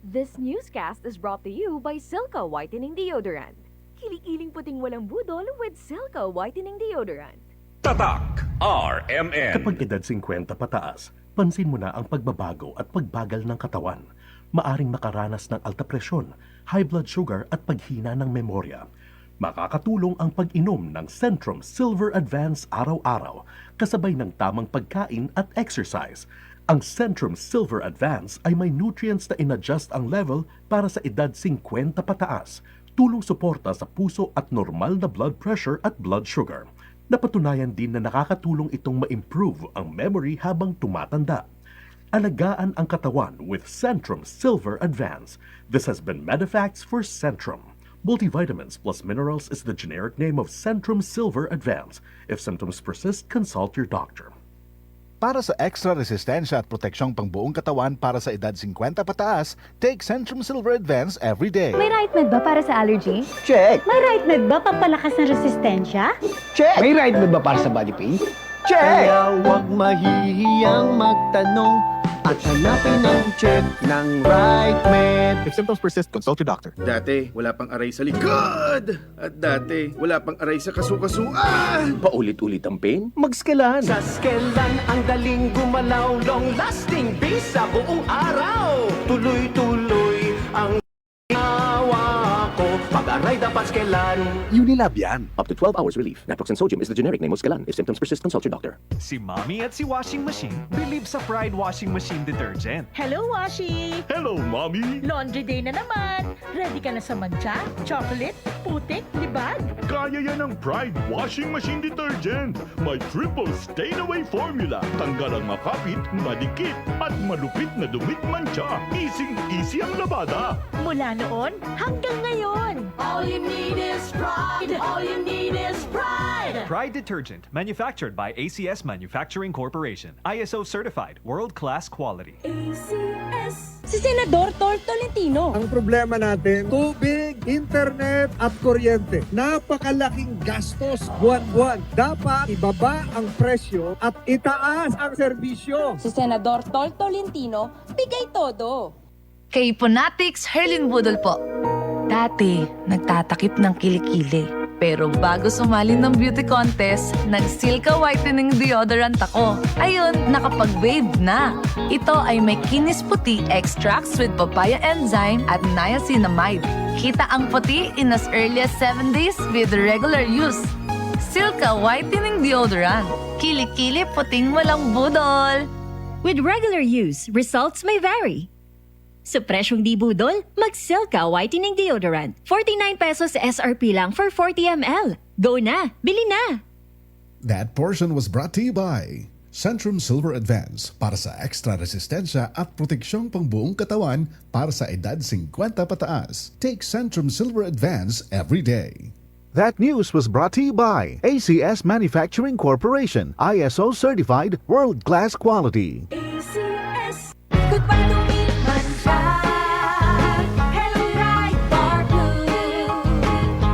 This newscast is brought to you by Silca Whitening Deodorant. Kilig-iling puting walang budol with Silca Whitening Deodorant. Tatak RMN. Kapag edad 50 pataas, pansin mo na ang pagbabago at pagbagal ng katawan. Maaring makaranas ng alta presyon, high blood sugar at paghina ng memorya. Makakatulong ang pag-inom ng Centrum Silver Advance araw-araw, kasabay ng tamang pagkain at exercise. Ang Centrum Silver Advance ay may nutrients na in-adjust ang level para sa edad 50 pataas, tulong suporta sa puso at normal na blood pressure at blood sugar. Napatunayan din na nakakatulong itong ma-improve ang memory habang tumatanda. Alagaan ang katawan with Centrum Silver Advance. This has been Medifax for Centrum. Multivitamins plus minerals is the generic name of Centrum Silver Advance. If symptoms persist, consult your doctor. Para sa extra resistensya at proteksyong pangbuong katawan para sa edad 50 pataas, take Centrum Silver Advance every day. May right med ba para sa allergy? Check! May right med ba pampalakas ng resistensya? Check! May right med ba para sa body pain? Check! Kaya huwag mahihiyang magtanong at hanapin ang check ng right med. If symptoms persist, consult your doctor. Dati, wala pang aray sa likod. At dati, wala pang aray sa kasukasuan. Paulit-ulit ang pain? Mag-Skelan! Sa Skelan, ang daling gumalaw, long-lasting bisa buong araw. Tuloy-tuloy ang ginawa ko. Pag-aray dapat Skelan. Unilab yan. Up to 12 hours relief. Naproxen sodium is the generic name of Skelan. If symptoms persist, consult your doctor. Si Mommy at si Washing Machine believe sa Pride Washing Machine Detergent. Hello, Washi! Hello, Mommy! Laundry day na naman! Ready ka na sa mancha, chocolate, putik, libag? Kaya yan ang Pride Washing Machine Detergent. May triple stain-away formula. Tanggal ang makapit, madikit, at malupit na dumit mancha. Easy ang labada. Mula noon hanggang ngayon. All you need is pride. All you need is pride. Pride Detergent, manufactured by ACS Manufacturing Corporation. ISO certified, world-class quality. ACS. Si Senador Tol Tolentino. Ang problema natin, tubig, internet at kuryente. Napakalaking gastos buwan-buwan. Dapat ibaba ang presyo at itaas ang serbisyo. Si Senador Tol Tolentino, bigay todo. Kay Ponatics Herlin Budol po. Dati, nagtatakip ng kilikili. Pero bago sumali ng beauty contest, nag-Silca Whitening Deodorant ako. Ayun, nakapag-wave na. Ito ay may kinis puti extracts with papaya enzyme at niacinamide. Kita ang puti in as early as 7 days with regular use. Silca Whitening Deodorant. Kilikili puting walang budol. With regular use, results may vary. Sa presyong di budol, mag-Silca Whitening Deodorant. 49 pesos SRP lang for 40 ml. Go na! Bili na! That portion was brought to you by Centrum Silver Advance para sa extra resistensya at proteksyong pangbuong katawan para sa edad 50 pataas. Take Centrum Silver Advance every day. That news was brought to you by ACS Manufacturing Corporation. ISO certified, world-class quality. ACS. Goodbye to me, mancha. Hello, right bar blue.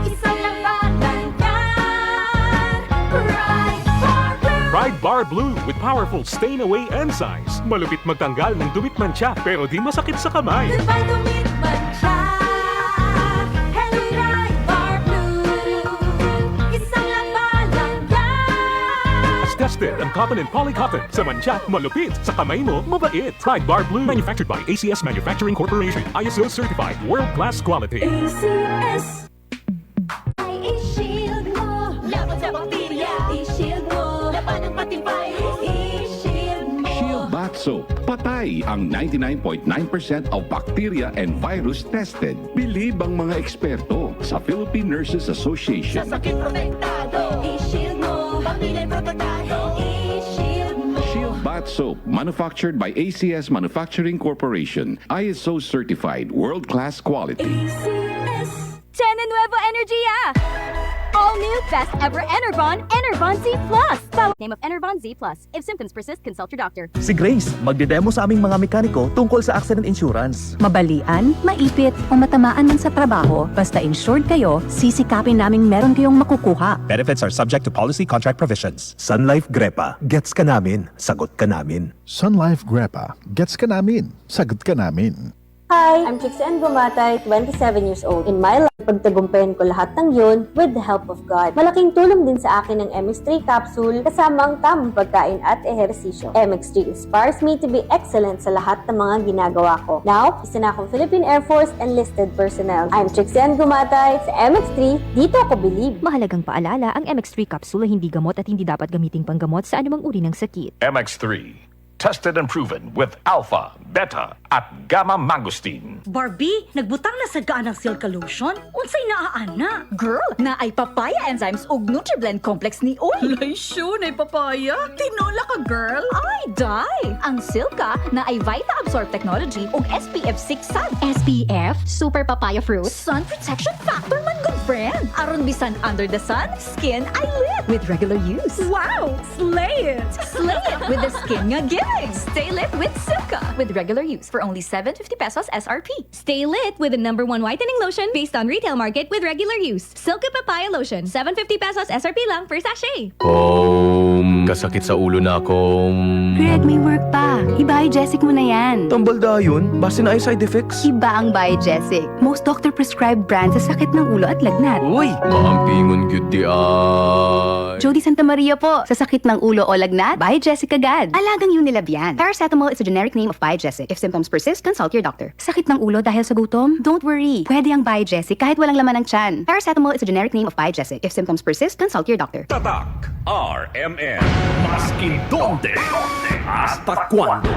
Isang labanan yan. Right bar blue. Pride Bar Blue with powerful stain-away enzymes. Malupit magtanggal ng dumit mancha pero di masakit sa kamay. Goodbye to me, mancha. Hello, right bar blue. Isang labanan yan. As tested ang cotton and polycotton. Sa mancha, malupit. Sa kamay mo, mabait. Pride Bar Blue. Manufactured by ACS Manufacturing Corporation. ISO certified. World-class quality. ACS. Ay, i-shield mo. Laban sa bakterya. I-shield mo. Laban ng patibay. I-shield mo. Shield Bath Soap. Patay ang 99.9% of bacteria and virus tested. Bilib ang mga eksperto sa Philippine Nurses Association. Sa sakit protektado. I-shield mo. Pamilya protektado. I-shield mo. Shield Bath Soap, manufactured by ACS Manufacturing Corporation. ISO certified, world-class quality. ACS. Chena Nuevo Energia! All new best ever Enervon, Enervon Z Plus. Name of Enervon Z Plus. If symptoms persist, consult your doctor. Si Grace, magdedemo sa aming mga mekaniko tungkol sa accident insurance. Mabalian, maipit, o matamaan man sa trabaho, basta insured kayo, sisikapin naming meron kayong makukuha. Benefits are subject to policy contract provisions. Sun Life Grepa, gets ka namin, sagot ka namin. Sun Life Grepa, gets ka namin, sagot ka namin. Hi, I'm Trixie Gumatay, 27 years old. In my life, pagtagumpayan ko lahat ng yun with the help of God. Malaking tulong din sa akin ang MX3 capsule kasama ang tamang pagkain at ehersisyo. MX3 inspires me to be excellent sa lahat ng mga ginagawa ko. Now, isa na akong Philippine Air Force enlisted personnel. I'm Trixie Gumatay sa MX3, dito ako believe. Mahalagang paalala, ang MX3 capsule ay hindi gamot at hindi dapat gamiting panggamot sa anumang uri ng sakit. MX3, tested and proven with alpha, beta, at gamma mangosteen. Barbie, nagbutang na sa gaan ng Silka Lotion? Unsay naaana? Girl, na ay papaya enzymes ug Nutriblend complex ni Oy. Laysyo na papaya? Tinola ka, girl? Ay, die! Ang Silka na ay Vita Absorb technology ug SPF 6 sun. SPF, Super Papaya Fruit. Sun protection factor man, good friend. Aron bisan under the sun, skin ay lit with regular use. Wow! Slay it! Slay it with the skin nga giving. Stay lit with Silka with regular use for only 750 pesos SRP. Stay lit with the #1 whitening lotion based on retail market with regular use. Silka Papaya Lotion, 750 pesos SRP lang per sachet. Kasakit sa ulo na akong... Greg, may work pa. I-Biogesic mo na yan. Tambal dayon, base na ay side effects. Iba ang Biogesic. Most doctor-prescribed brand sa sakit ng ulo at lagnat. Uy, maampingon gyud di ay. Jody Santa Maria po. Sa sakit ng ulo o lagnat, Biogesic agad. Alagang Unilab yan. Paracetamol is a generic name of Biogesic. If symptoms persist, consult your doctor. Sakit ng ulo dahil sa gutom? Don't worry. Pwede ang Biogesic kahit walang laman ng tiyan. Paracetamol is a generic name of Biogesic. If symptoms persist, consult your doctor. Tatak RMN. Maskin donde. Hasta cuando.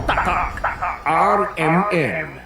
Tatak RMN.